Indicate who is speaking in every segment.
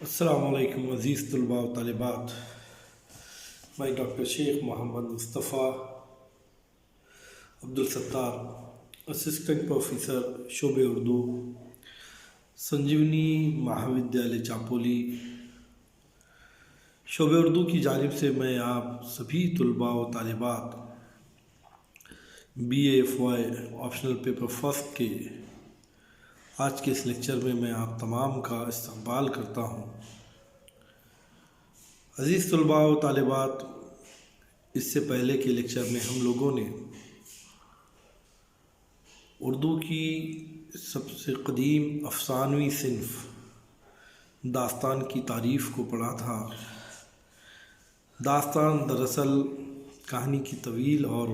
Speaker 1: السلام علیکم عزیز طلباء و طالبات. میں ڈاکٹر شیخ محمد مصطفیٰ عبدالستار، اسسٹنٹ پروفیسر شعبہ اردو، سنجیونی مہاودیالیہ چاپولی، شعبہ اردو کی جانب سے میں آپ سبھی طلباء و طالبات B A F Y optional paper first کے آج کے اس لیکچر میں آپ تمام کا استقبال کرتا ہوں. عزیز طلباء و طالبات، اس سے پہلے کے لیکچر میں ہم لوگوں نے اردو کی سب سے قدیم افسانوی صنف داستان کی تعریف کو پڑھا تھا. داستان دراصل کہانی کی طویل اور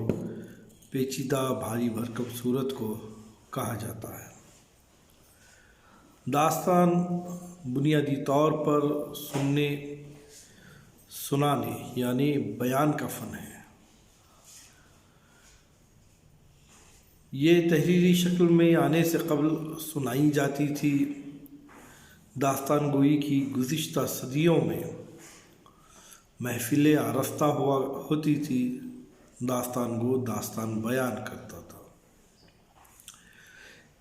Speaker 1: پیچیدہ بھاری بھرکم صورت کو کہا جاتا ہے. داستان بنیادی طور پر سنانے یعنی بیان کا فن ہے. یہ تحریری شکل میں آنے سے قبل سنائی جاتی تھی. داستان گوئی کی گزشتہ صدیوں میں محفلیں آراستہ ہوتی تھی. داستان گو داستان بیان کرتا تھا.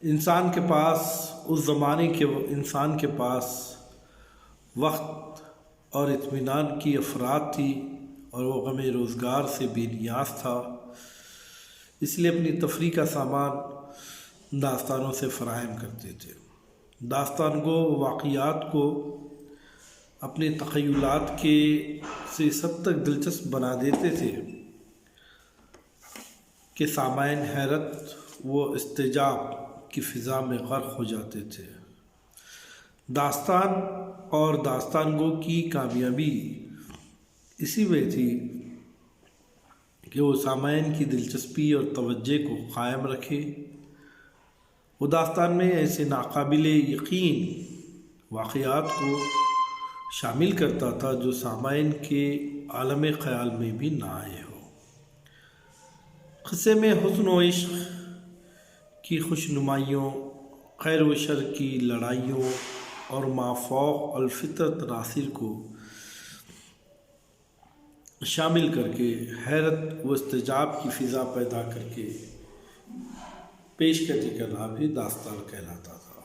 Speaker 1: انسان کے پاس وقت اور اطمینان کی افراد تھی اور وہ غم روزگار سے بے نیاز تھا. اس لیے اپنی تفریح کا سامان داستانوں سے فراہم کرتے تھے. داستان گو واقعات کو اپنے تخیلات سے اس حد تک دلچسپ بنا دیتے تھے کہ سامعین حیرت و استعجاب کی فضا میں غرق ہو جاتے تھے. داستان اور داستان گو کی کامیابی اسی میں تھی کہ وہ سامعین کی دلچسپی اور توجہ کو قائم رکھے. وہ داستان میں ایسے ناقابل یقین واقعات کو شامل کرتا تھا جو سامعین کے عالم خیال میں بھی نہ آئے ہو. قصے میں حسن و عشق کی خوشنمائیوں، خیر و شر کی لڑائیوں اور مافوق الفطرت عناصر کو شامل کر کے حیرت و استعجاب کی فضا پیدا کر کے پیشکشی کرنا بھی داستان کہلاتا تھا.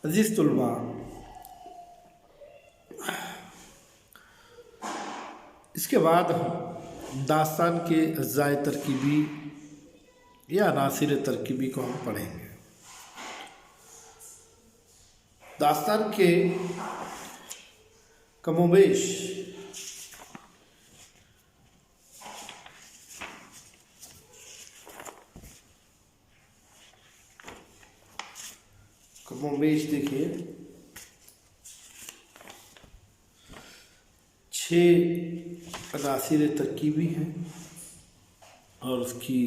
Speaker 1: عزیز طلباء، اس کے بعد ہم داستان کے اجزاء ترکیبی یا عناصر ترکیبی کو ہم پڑھیں گے. داستان کے کم و بیش دیکھیے 6 عناصر ترکیبی ہیں اور اس کی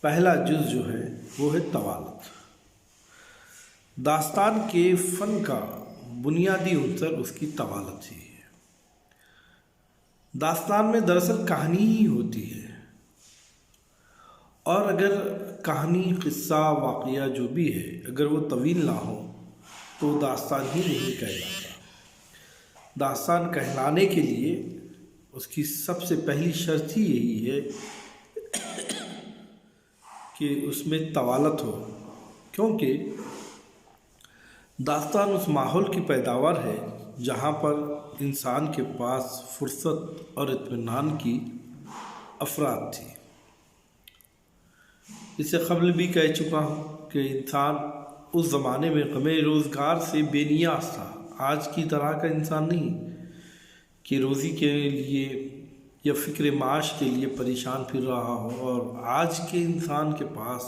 Speaker 1: پہلا جز جو ہے وہ ہے طوالت. داستان کے فن کا بنیادی عنصر اس کی طوالت ہی ہے. داستان میں دراصل کہانی ہی ہوتی ہے اور اگر کہانی، قصہ، واقعہ جو بھی ہے اگر وہ طویل نہ ہو تو داستان ہی نہیں کہلاتا. داستان کہلانے کے لیے اس کی سب سے پہلی شرط ہی یہی ہے کہ اس میں طوالت ہو، کیونکہ داستان اس ماحول کی پیداوار ہے جہاں پر انسان کے پاس فرصت اور اطمینان کی افراد تھی. اس سے قبل بھی کہہ چکا ہوں کہ انسان اس زمانے میں غم روزگار سے بے نیاز تھا. آج کی طرح کا انسان نہیں کہ روزی کے لیے یا فکر معاش کے لیے پریشان پھر رہا ہو. اور آج کے انسان کے پاس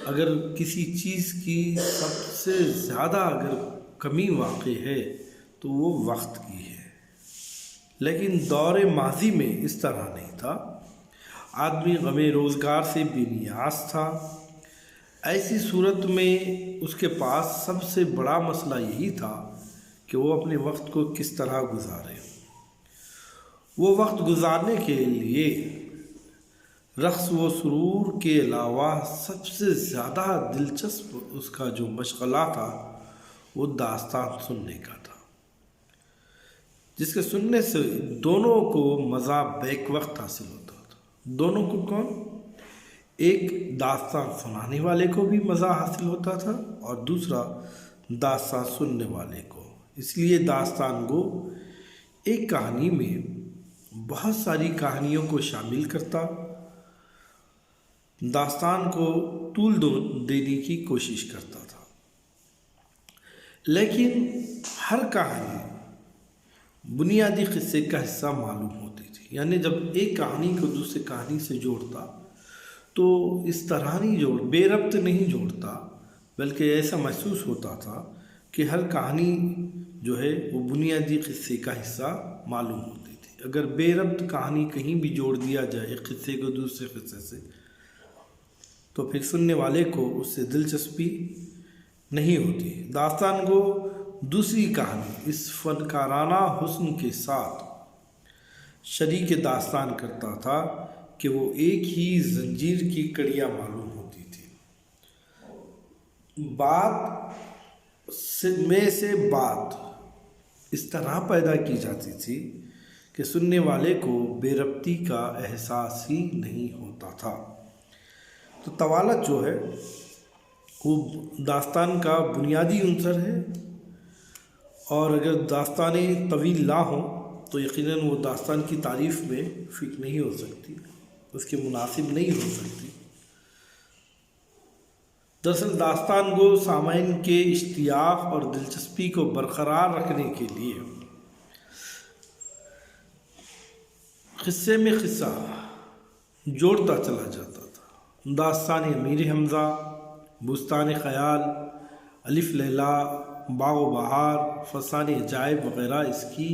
Speaker 1: اگر کسی چیز کی سب سے زیادہ اگر کمی واقع ہے تو وہ وقت کی ہے. لیکن دور ماضی میں اس طرح نہیں تھا. آدمی غم روزگار سے بے نیاز تھا. ایسی صورت میں اس کے پاس سب سے بڑا مسئلہ یہی تھا کہ وہ اپنے وقت کو کس طرح گزارے. وہ وقت گزارنے کے لیے رقص و سرور کے علاوہ سب سے زیادہ دلچسپ اس کا جو مشغلہ تھا وہ داستان سننے کا تھا، جس کے سننے سے دونوں کو مزہ بیک وقت حاصل ہوتا تھا۔ دونوں کو کون؟ ایک داستان سنانے والے کو بھی مزہ حاصل ہوتا تھا اور دوسرا داستان سننے والے کو۔ اس لیے داستان گو ایک کہانی میں بہت ساری کہانیوں کو شامل کرتا، داستان کو طول دینے کی کوشش کرتا تھا، لیکن ہر کہانی بنیادی قصے کا حصہ معلوم ہوتی تھی۔ یعنی جب ایک کہانی کو دوسری کہانی سے جوڑتا تو اس طرح نہیں بے ربط نہیں جوڑتا، بلکہ ایسا محسوس ہوتا تھا کہ ہر کہانی جو ہے وہ بنیادی قصے کا حصہ معلوم ہوتی تھی۔ اگر بے ربط کہانی کہیں بھی جوڑ دیا جائے ایک قصے کو دوسرے قصے سے تو پھر سننے والے کو اس سے دلچسپی نہیں ہوتی۔ داستان کو دوسری کہانی اس فنکارانہ حسن کے ساتھ شریک داستان کرتا تھا کہ وہ ایک ہی زنجیر کی کڑیاں معلوم ہوتی تھی۔ بات میں سے بات اس طرح پیدا کی جاتی تھی کہ سننے والے کو بے ربطی کا احساس ہی نہیں ہوتا تھا۔ تو طوالت جو ہے وہ داستان کا بنیادی عنصر ہے، اور اگر داستانیں طویل نہ ہوں تو یقیناً وہ داستان کی تعریف میں فٹ نہیں ہو سکتی، اس کے مناسب نہیں ہو سکتی۔ دراصل داستان گو سامعین کے اشتیاق اور دلچسپی کو برقرار رکھنے کے لیے قصے میں قصہ جوڑتا چلا جاتا تھا۔ داستان امیر حمزہ، بستان خیال، الف لیلا، باغ و بہار، فسان عجائب وغیرہ اس کی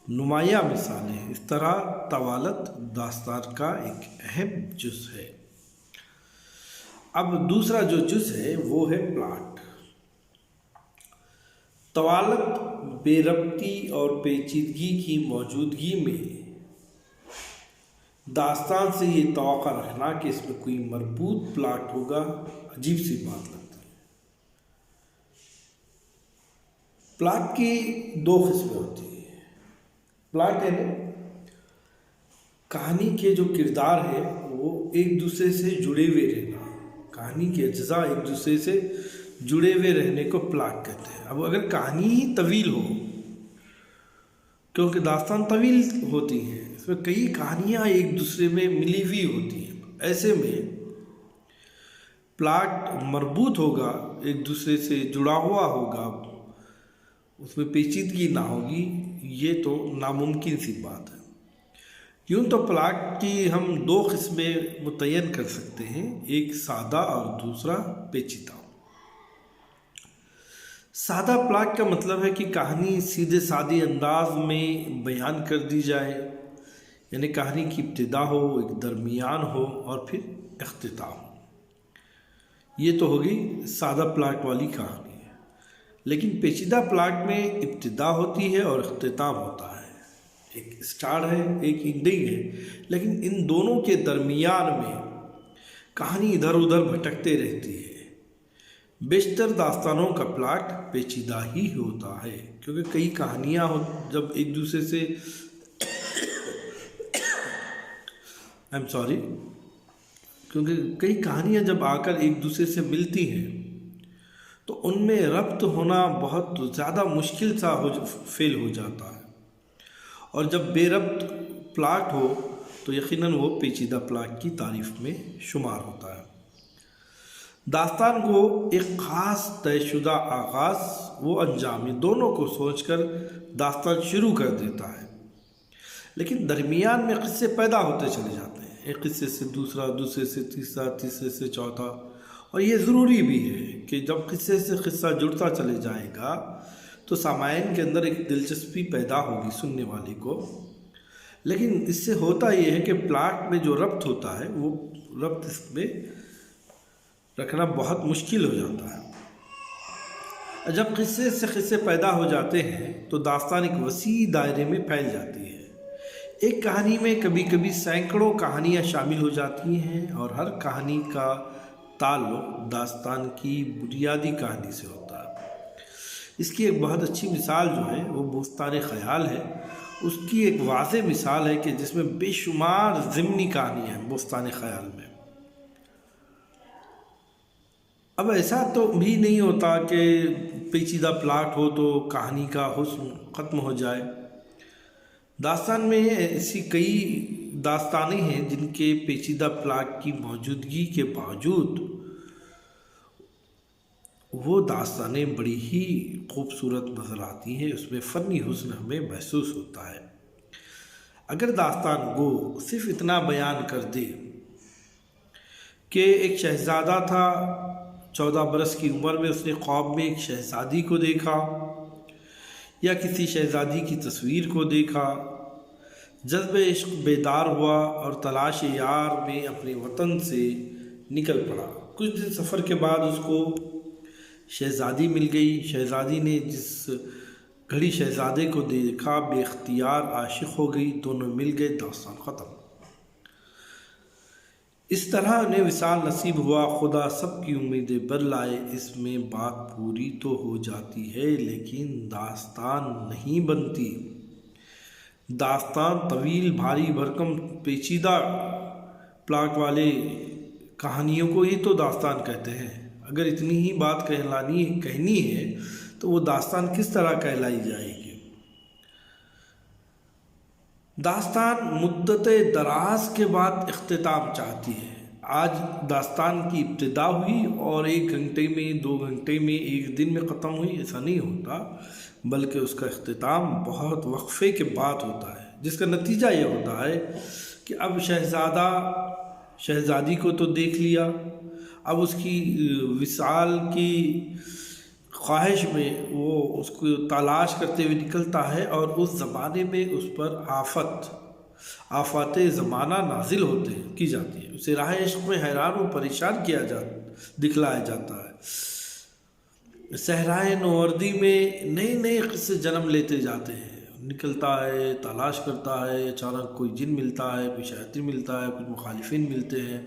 Speaker 1: نمایاں مثالیں ہیں۔ اس طرح طوالت داستان کا ایک اہم جز ہے۔ اب دوسرا جو جز ہے وہ ہے پلاٹ۔ طوالت بے ربطی اور پیچیدگی کی موجودگی میں داستان سے یہ توقع رکھنا کہ اس میں کوئی مربوط پلاٹ ہوگا عجیب سی بات لگتی ہے۔ پلاٹ کی دو قسمیں ہوتی ہیں۔ پلاٹ یعنی کہانی کے جو کردار ہے وہ ایک دوسرے سے جڑے ہوئے رہنا، کہانی کے اجزاء ایک دوسرے سے جڑے ہوئے رہنے کو پلاٹ کہتے ہیں۔ اب اگر کہانی ہی طویل ہو، کیونکہ داستان طویل ہوتی ہیں، اس میں کئی کہانیاں ایک دوسرے میں ملی ہوئی ہوتی ہیں، ایسے میں پلاٹ مربوط ہوگا، ایک دوسرے سے جڑا ہوا ہوگا، اس میں پیچیدگی نہ ہوگی، یہ تو ناممکن سی بات ہے۔ یوں تو پلاٹ کی ہم دو قسمیں متعین کر سکتے ہیں، ایک سادہ اور دوسرا پیچیدہ۔ سادہ پلاٹ کا مطلب ہے کہ کہانی سیدھے سادے انداز میں بیان کر دی جائے، یعنی کہانی کی ابتدا ہو، ایک درمیان ہو اور پھر اختتام ہو۔ یہ تو ہوگی سادہ پلاٹ والی کہانی۔ لیکن پیچیدہ پلاٹ میں ابتدا ہوتی ہے اور اختتام ہوتا ہے، ایک سٹارٹ ہے ایک اینڈنگ ہے، لیکن ان دونوں کے درمیان میں کہانی ادھر ادھر بھٹکتے رہتی ہے۔ بیشتر داستانوں کا پلاٹ پیچیدہ ہی ہوتا ہے، کیونکہ کئی کہانیاں جب ایک دوسرے سے کیونکہ کئی کہانیاں جب آ کر ایک دوسرے سے ملتی ہیں تو ان میں ربط ہونا بہت زیادہ مشکل سا فیل ہو جاتا ہے، اور جب بے ربط پلاٹ ہو تو یقیناً وہ پیچیدہ پلاٹ کی تعریف میں شمار ہوتا ہے۔ داستان کو ایک خاص طے شدہ آغاز و انجام دونوں کو سوچ کر داستان شروع کر دیتا ہے، لیکن درمیان میں قصے پیدا ہوتے چلے جاتے ہیں، ایک قصے سے دوسرا، دوسرے سے تیسرا، تیسرے سے چوتھا، اور یہ ضروری بھی ہے کہ جب قصے سے قصہ جڑتا چلے جائے گا تو سامعین کے اندر ایک دلچسپی پیدا ہوگی سننے والے کو۔ لیکن اس سے ہوتا یہ ہے کہ پلاٹ میں جو ربط ہوتا ہے وہ ربط اس میں رکھنا بہت مشکل ہو جاتا ہے۔ جب قصے سے قصے پیدا ہو جاتے ہیں تو داستان ایک وسیع دائرے میں پھیل جاتی ہے، ایک کہانی میں کبھی کبھی سینکڑوں کہانیاں شامل ہو جاتی ہیں اور ہر کہانی کا تعلق داستان کی بنیادی کہانی سے ہوتا ہے۔ اس کی ایک بہت اچھی مثال جو ہے وہ بوستان خیال ہے۔ اس کی ایک واضح مثال ہے کہ جس میں بے شمار ضمنی کہانیاں ہیں بوستان خیال میں۔ اب ایسا تو بھی نہیں ہوتا کہ پیچیدہ پلاٹ ہو تو کہانی کا حسن ختم ہو جائے۔ داستان میں ایسی کئی داستانیں ہیں جن کے پیچیدہ پلاٹ کی موجودگی کے باوجود وہ داستانیں بڑی ہی خوبصورت نظر آتی ہیں، اس میں فنی حسن ہمیں محسوس ہوتا ہے۔ اگر داستان گو صرف اتنا بیان کر دے کہ ایک شہزادہ تھا، 14 برس کی عمر میں اس نے خواب میں ایک شہزادی کو دیکھا یا کسی شہزادی کی تصویر کو دیکھا، جذب عشق بیدار ہوا اور تلاش یار میں اپنے وطن سے نکل پڑا۔ کچھ دن سفر کے بعد اس کو شہزادی مل گئی۔ شہزادی نے جس گھڑی شہزادے کو دیکھا بے اختیار عاشق ہو گئی، دونوں مل گئے، داستان ختم۔ اس طرح انہیں وصال نصیب ہوا، خدا سب کی امیدیں بر لائے۔ اس میں بات پوری تو ہو جاتی ہے لیکن داستان نہیں بنتی۔ داستان طویل، بھاری بھرکم، پیچیدہ پلاٹ والے کہانیوں کو ہی تو داستان کہتے ہیں۔ اگر اتنی ہی بات کہنی ہے تو وہ داستان کس طرح کہلائی جائے گی؟ داستان مدت دراز کے بعد اختتام چاہتی ہے۔ آج داستان کی ابتدا ہوئی اور 1 گھنٹے میں، 2 گھنٹے میں، 1 دن میں ختم ہوئی، ایسا نہیں ہوتا، بلکہ اس کا اختتام بہت وقفے کے بعد ہوتا ہے، جس کا نتیجہ یہ ہوتا ہے کہ اب شہزادہ شہزادی کو تو دیکھ لیا، اب اس کی وصال کی خواہش میں وہ اس کو تلاش کرتے ہوئے نکلتا ہے اور اس زمانے میں اس پر آفات زمانہ نازل کی جاتی ہے۔ اسے راہ عشق میں حیران و پریشان دکھلایا جاتا ہے۔ صحرائے نوردی میں نئے نئے قصے جنم لیتے جاتے ہیں۔ نکلتا ہے، تلاش کرتا ہے، اچانک کوئی جن ملتا ہے، کوئی شیاطین ملتا ہے، کچھ مخالفین ملتے ہیں،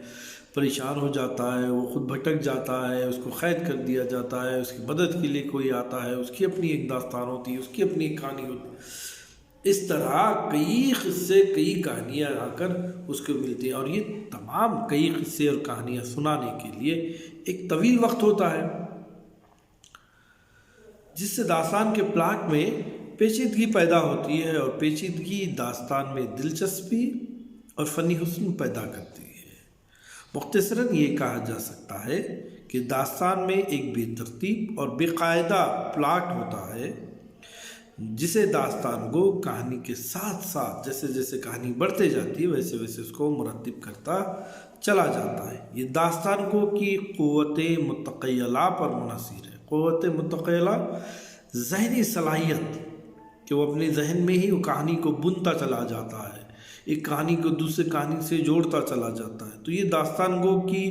Speaker 1: پریشان ہو جاتا ہے، وہ خود بھٹک جاتا ہے، اس کو قید کر دیا جاتا ہے، اس کی مدد کے لیے کوئی آتا ہے، اس کی اپنی ایک داستان ہوتی ہے، اس کی اپنی ایک کہانی ہوتی ہے۔ اس طرح کئی قصے، کئی کہانیاں آ کر اس کو ملتی ہیں، اور یہ تمام کئی قصے اور کہانیاں سنانے کے لیے ایک طویل وقت ہوتا ہے، جس سے داستان کے پلاٹ میں پیچیدگی پیدا ہوتی ہے، اور پیچیدگی داستان میں دلچسپی اور فنی حسن پیدا کرتی ہے۔ مختصراً یہ کہا جا سکتا ہے کہ داستان میں ایک بے ترتیب اور بے قاعدہ پلاٹ ہوتا ہے، جسے داستان گو کہانی کے ساتھ ساتھ جیسے جیسے کہانی بڑھتے جاتی ہے ویسے ویسے اس کو مرتب کرتا چلا جاتا ہے۔ یہ داستان گو کی قوت متخیلہ پر منحصر ہے۔ قوت متخیلہ ذہنی صلاحیت کہ وہ اپنے ذہن میں ہی وہ کہانی کو بنتا چلا جاتا ہے، ایک کہانی کو دوسرے کہانی سے جوڑتا چلا جاتا ہے۔ تو یہ داستان گو کی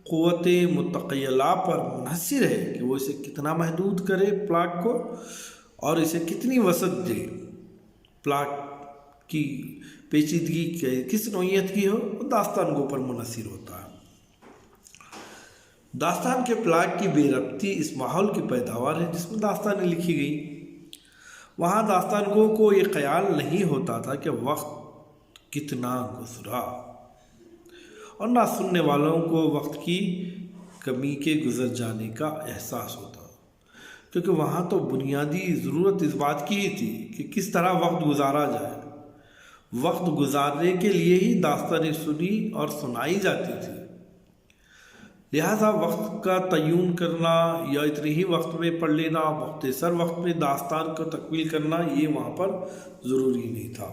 Speaker 1: قوت متخیلہ پر منحصر ہے کہ وہ اسے کتنا محدود کرے پلاٹ کو، اور اسے کتنی وسعت دے۔ پلاٹ کی پیچیدگی کس نوعیت کی ہو، وہ داستان گو پر منحصر ہوتا ہے۔ داستان کے پلاٹ کی بے ربطی اس ماحول کی پیداوار ہے جس میں داستانیں لکھی گئی۔ وہاں داستان گو کو یہ خیال نہیں ہوتا تھا کہ وقت کتنا گزرا، اور نہ سننے والوں کو وقت کی کمی کے گزر جانے کا احساس ہوتا، کیونکہ وہاں تو بنیادی ضرورت اس بات کی ہی تھی کہ کس طرح وقت گزارا جائے۔ وقت گزارنے کے لیے ہی داستانیں سنی اور سنائی جاتی تھی، لہذا وقت کا تعین کرنا یا اتنے ہی وقت میں پڑھ لینا، مختصر وقت میں داستان کو تکمیل کرنا، یہ وہاں پر ضروری نہیں تھا۔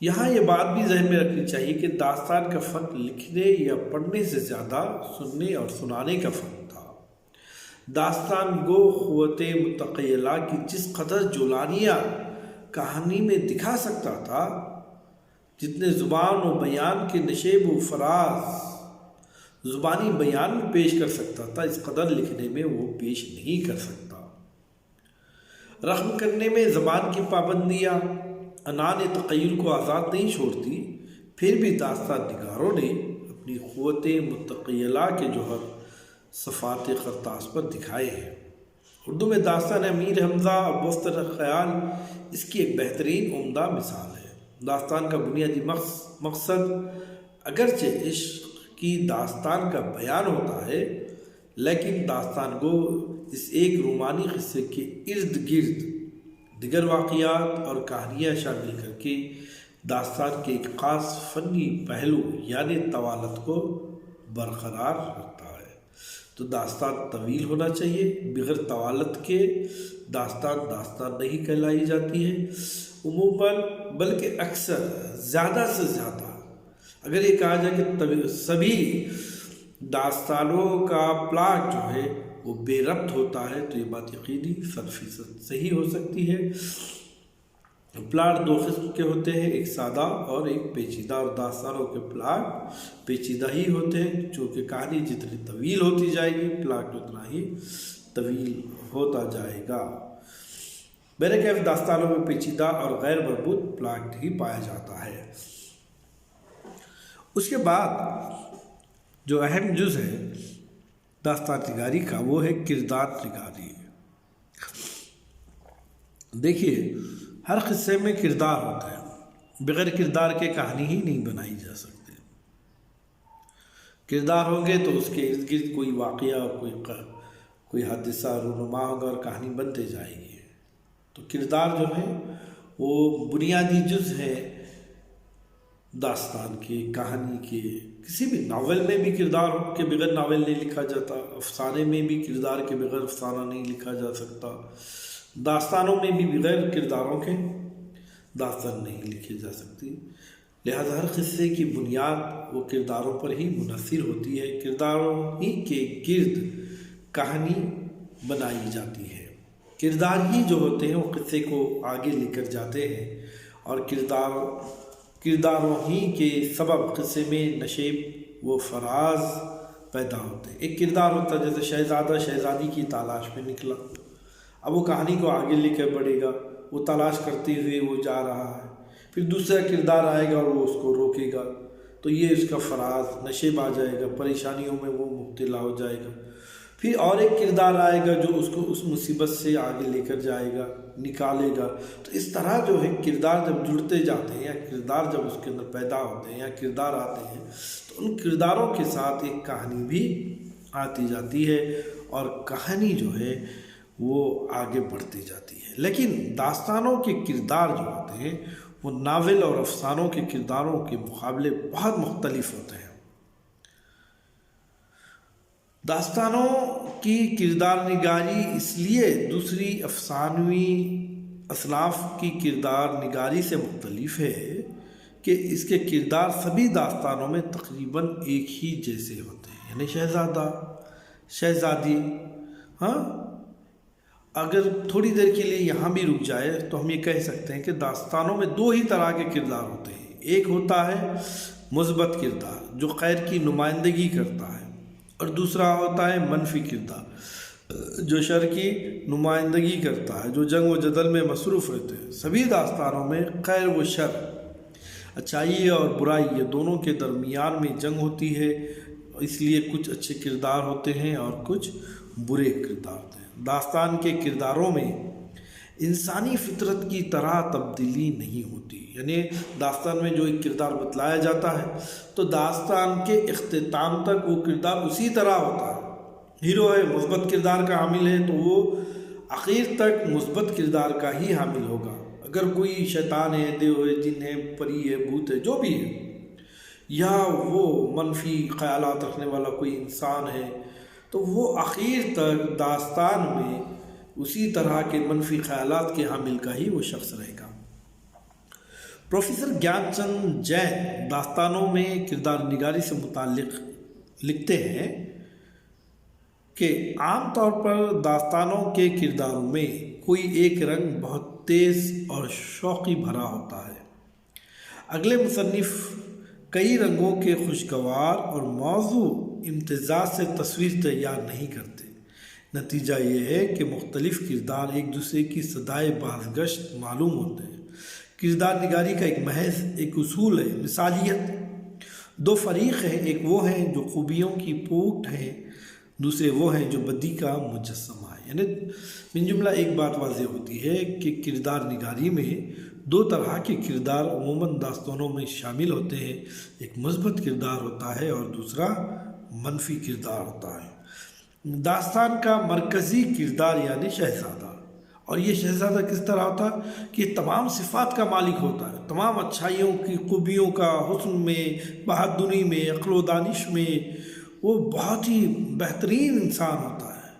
Speaker 1: یہاں یہ بات بھی ذہن میں رکھنی چاہیے کہ داستان کا فن لکھنے یا پڑھنے سے زیادہ سننے اور سنانے کا فن تھا۔ داستان گو قوت متخیلہ کی جس قدر جولانیہ کہانی میں دکھا سکتا تھا، جتنے زبان و بیان کے نشیب و فراز زبانی بیان میں پیش کر سکتا تھا، اس قدر لکھنے میں وہ پیش نہیں کر سکتا۔ رقم کرنے میں زبان کی پابندیاں عنان تخیل کو آزاد نہیں چھوڑتی، پھر بھی داستان نگاروں نے اپنی قوت متخیلہ کے جوہر صفات خرطاس پر دکھائے ہیں۔ اردو میں داستان امیر حمزہ اور بستر خیال اس کی ایک بہترین عمدہ مثال ہے۔ داستان کا بنیادی مقصد اگرچہ عشق کی داستان کا بیان ہوتا ہے، لیکن داستان کو اس ایک رومانی قصے کے ارد گرد دیگر واقعات اور کہانیاں شامل کر کے داستان کے ایک خاص فنی پہلو یعنی طوالت کو برقرار رکھتا ہے۔ تو داستان طویل ہونا چاہیے، بغیر طوالت کے داستان نہیں کہلائی جاتی ہے عموماً، بلکہ اکثر زیادہ سے زیادہ اگر یہ کہا جائے کہ سبھی داستانوں کا پلاٹ جو ہے وہ بے ربط ہوتا ہے، تو یہ بات یقینی 100% صحیح ہو سکتی ہے۔ پلاٹ دو قسم کے ہوتے ہیں، ایک سادہ اور ایک پیچیدہ، اور داستانوں کے پلاٹ پیچیدہ ہی ہوتے ہیں، چونکہ کہانی جتنی طویل ہوتی جائے گی پلاٹ اتنا ہی طویل ہوتا جائے گا۔ بہرکیف داستانوں میں پیچیدہ اور غیر مربوط پلاٹ ہی پایا جاتا ہے۔ اس کے بعد جو اہم جز ہے داستان نگاری کا وہ ہے کردار نگاری۔ دیکھیے، ہر قصے میں کردار ہوتا ہے، بغیر کردار کے کہانی ہی نہیں بنائی جا سکتی۔ کردار ہوں گے تو اس کے ارد گرد کوئی واقعہ، کوئی حادثہ رونما ہوگا اور کہانی بنتے جائے گی۔ تو کردار جو ہے وہ بنیادی جز ہے داستان کے، کہانی کے۔ کسی بھی ناول میں بھی کردار کے بغیر ناول نہیں لکھا جاتا، افسانے میں بھی کردار کے بغیر افسانہ نہیں لکھا جا سکتا، داستانوں میں بھی بغیر کرداروں کے داستان نہیں لکھی جا سکتی۔ لہذا ہر قصے کی بنیاد وہ کرداروں پر ہی منحصر ہوتی ہے، کرداروں ہی کے گرد کہانی بنائی جاتی ہے۔ کردار ہی جو ہوتے ہیں وہ قصے کو آگے لے کر جاتے ہیں، اور کرداروں ہی کے سبب قصے میں نشیب و فراز پیدا ہوتے ہیں۔ ایک کردار ہوتا ہے جیسے شہزادہ شہزادی کی تلاش میں نکلا، اب وہ کہانی کو آگے لے کر بڑھے گا، وہ تلاش کرتے ہوئے وہ جا رہا ہے، پھر دوسرا کردار آئے گا اور وہ اس کو روکے گا، تو یہ اس کا فراز نشیب آ جائے گا، پریشانیوں میں وہ مبتلا ہو جائے گا۔ پھر اور ایک کردار آئے گا جو اس کو اس مصیبت سے آگے لے کر جائے گا، نکالے گا۔ تو اس طرح جو ہے کردار جب جڑتے جاتے ہیں، یا کردار جب اس کے اندر پیدا ہوتے ہیں، یا کردار آتے ہیں، تو ان کرداروں کے ساتھ ایک کہانی بھی آتی جاتی ہے، اور کہانی جو ہے وہ آگے بڑھتی جاتی ہے۔ لیکن داستانوں کے کردار جو ہوتے ہیں وہ ناول اور افسانوں کے کرداروں کے مقابلے بہت مختلف ہوتے ہیں۔ داستانوں کی کردار نگاری اس لیے دوسری افسانوی اصناف کی کردار نگاری سے مختلف ہے کہ اس کے کردار سبھی داستانوں میں تقریباً ایک ہی جیسے ہوتے ہیں، یعنی شہزادہ، شہزادی۔ اگر تھوڑی دیر کے لیے یہاں بھی رک جائے تو ہم یہ کہہ سکتے ہیں کہ داستانوں میں دو ہی طرح کے کردار ہوتے ہیں۔ ایک ہوتا ہے مثبت کردار جو خیر کی نمائندگی کرتا ہے، اور دوسرا ہوتا ہے منفی کردار جو شر کی نمائندگی کرتا ہے، جو جنگ و جدل میں مصروف رہتے ہیں۔ سبھی داستانوں میں خیر و شر، اچائی اور برائی، یہ دونوں کے درمیان میں جنگ ہوتی ہے، اس لیے کچھ اچھے کردار ہوتے ہیں اور کچھ برے کردار ہوتے ہیں۔ داستان کے کرداروں میں انسانی فطرت کی طرح تبدیلی نہیں ہوتی، یعنی داستان میں جو ایک کردار بتلایا جاتا ہے تو داستان کے اختتام تک وہ کردار اسی طرح ہوتا ہے۔ ہیرو ہے، مثبت کردار کا حامل ہے، تو وہ آخر تک مثبت کردار کا ہی حامل ہوگا۔ اگر کوئی شیطان ہے، دیو ہے، جن ہے، پری ہے، بھوت ہے، جو بھی ہے، یا وہ منفی خیالات رکھنے والا کوئی انسان ہے، تو وہ آخر تک داستان میں اسی طرح کے منفی خیالات کے حامل کا ہی وہ شخص رہے گا۔ پروفیسر گیان چند جین داستانوں میں کردار نگاری سے متعلق لکھتے ہیں کہ عام طور پر داستانوں کے کرداروں میں کوئی ایک رنگ بہت تیز اور شوقی بھرا ہوتا ہے۔ اگلے مصنف کئی رنگوں کے خوشگوار اور موضوع امتزاج سے تصویر تیار نہیں کرتے۔ نتیجہ یہ ہے کہ مختلف کردار ایک دوسرے کی صدائے بازگشت معلوم ہوتے ہیں۔ کردار نگاری کا ایک محض ایک اصول ہے مثالیت۔ دو فریق ہیں، ایک وہ ہیں جو خوبیوں کی پوٹ ہیں، دوسرے وہ ہیں جو بدی کا مجسمہ ہے۔ یعنی من جملہ ایک بات واضح ہوتی ہے کہ کردار نگاری میں دو طرح کے کردار عموماً داستانوں میں شامل ہوتے ہیں، ایک مثبت کردار ہوتا ہے اور دوسرا منفی کردار ہوتا ہے۔ داستان کا مرکزی کردار یعنی شہزادہ، اور یہ شہزادہ کس طرح ہوتا ہے کہ یہ تمام صفات کا مالک ہوتا ہے، تمام اچھائیوں کی، خوبیوں کا، حسن میں، بہادری میں، عقل و دانش میں وہ بہت ہی بہترین انسان ہوتا ہے،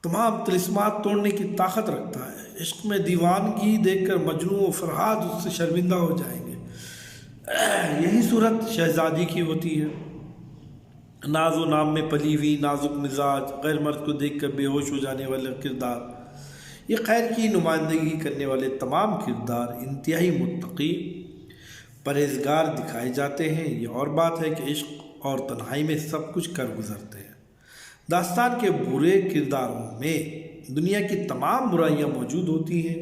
Speaker 1: تمام طلسمات توڑنے کی طاقت رکھتا ہے۔ عشق میں دیوانگی دیکھ کر مجنون و فرحاد اس سے شرمندہ ہو جائیں گے۔ یہی صورت شہزادی کی ہوتی ہے، ناز و نام میں پلی ہوئی، نازک مزاج، غیر مرد کو دیکھ کر بے ہوش ہو جانے والا کردار۔ یہ خیر کی نمائندگی کرنے والے تمام کردار انتہائی متقی، پرہیزگار دکھائے جاتے ہیں۔ یہ اور بات ہے کہ عشق اور تنہائی میں سب کچھ کر گزرتے ہیں۔ داستان کے برے کرداروں میں دنیا کی تمام برائیاں موجود ہوتی ہیں۔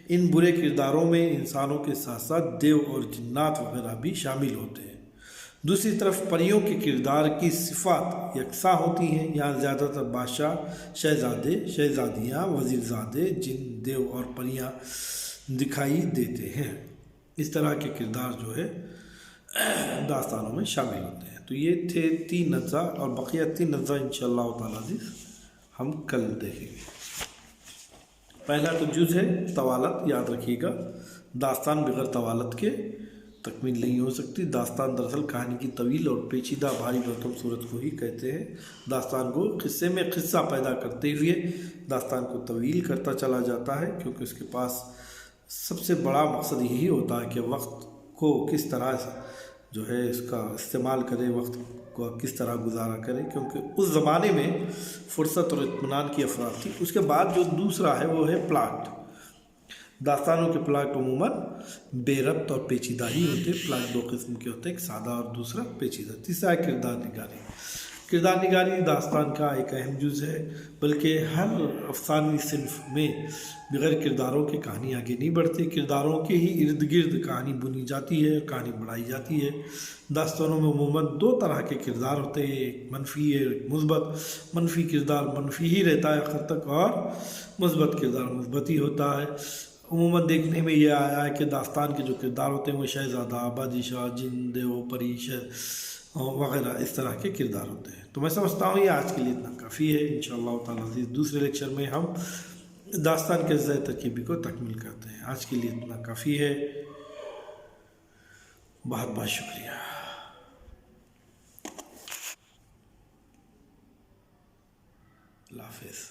Speaker 1: ان برے کرداروں میں انسانوں کے ساتھ ساتھ دیو اور جنات وغیرہ بھی شامل ہوتے ہیں۔ دوسری طرف پریوں کے کردار کی صفات یکساں ہوتی ہیں، یہاں زیادہ تر بادشاہ، شہزادے، شہزادیاں، وزیرزادے، جن، دیو اور پریاں دکھائی دیتے ہیں۔ اس طرح کے کردار جو ہے داستانوں میں شامل ہوتے ہیں۔ تو یہ تھے 3 اجزاء، اور بقیہ 3 اجزاء انشاءاللہ تعالی ہم کل دیکھیں گے۔ پہلا تو جز ہے طوالت، یاد رکھیے گا، داستان بغیر طوالت کے تکمیل نہیں ہو سکتی۔ داستان دراصل کہانی کی طویل اور پیچیدہ بھاری بھرکم صورت کو ہی کہتے ہیں۔ داستان کو قصے میں قصہ پیدا کرتے ہوئے داستان کو طویل کرتا چلا جاتا ہے، کیونکہ اس کے پاس سب سے بڑا مقصد یہی ہوتا ہے کہ وقت کو کس طرح جو ہے اس کا استعمال کرے، وقت کو کس طرح گزارا کرے، کیونکہ اس زمانے میں فرصت اور اطمینان کی افراد تھی۔ اس کے بعد جو دوسرا ہے وہ ہے پلاٹ۔ داستانوں کے پلاٹ عموماً بے ربط اور پیچیدہ ہی ہوتے ہیں۔ پلاٹ 2 قسم کے ہوتے ہیں، ایک سادہ اور دوسرا پیچیدہ۔ تیسرا ہے کردار نگاری۔ کردار نگاری داستان کا ایک اہم جز ہے، بلکہ ہر افسانوی صنف میں بغیر کرداروں کے کہانی آگے نہیں بڑھتی۔ کرداروں کے ہی ارد گرد کہانی بنی جاتی ہے، کہانی بڑھائی جاتی ہے۔ داستانوں میں عموماً 2 طرح کے کردار ہوتے ہیں، ایک منفی ہے، ایک مثبت۔ منفی کردار منفی ہی رہتا ہے آخر تک، اور مثبت کردار مثبت ہی ہوتا ہے۔ عموماً دیکھنے میں یہ آیا ہے کہ داستان کے جو کردار ہوتے ہیں وہ شہزادہ، بادشاہ، جن، دیو، پری وغیرہ اس طرح کے کردار ہوتے ہیں۔ تو میں سمجھتا ہوں یہ آج کے لیے اتنا کافی ہے۔ انشاءاللہ تعالی دوسرے لیکچر میں ہم داستان کے اجزاء ترکیبی کو تکمیل کرتے ہیں۔ آج کے لیے اتنا کافی ہے۔ بہت بہت شکریہ۔ اللہ حافظ۔